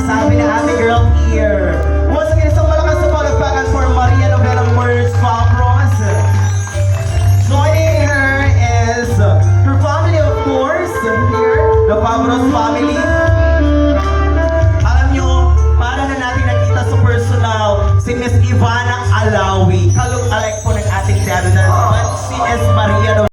Sabi ng ate girl here. Once again, isang malakas na palagpakan for Maria Novena Merge Fabros. Joining her is her family, of course, here, the Fabros family. Alam nyo, para na natin nakita sa personal, si Miss Ivana Alawi. Kalog-alike po ng ating dad, but si Miss Maria Novena.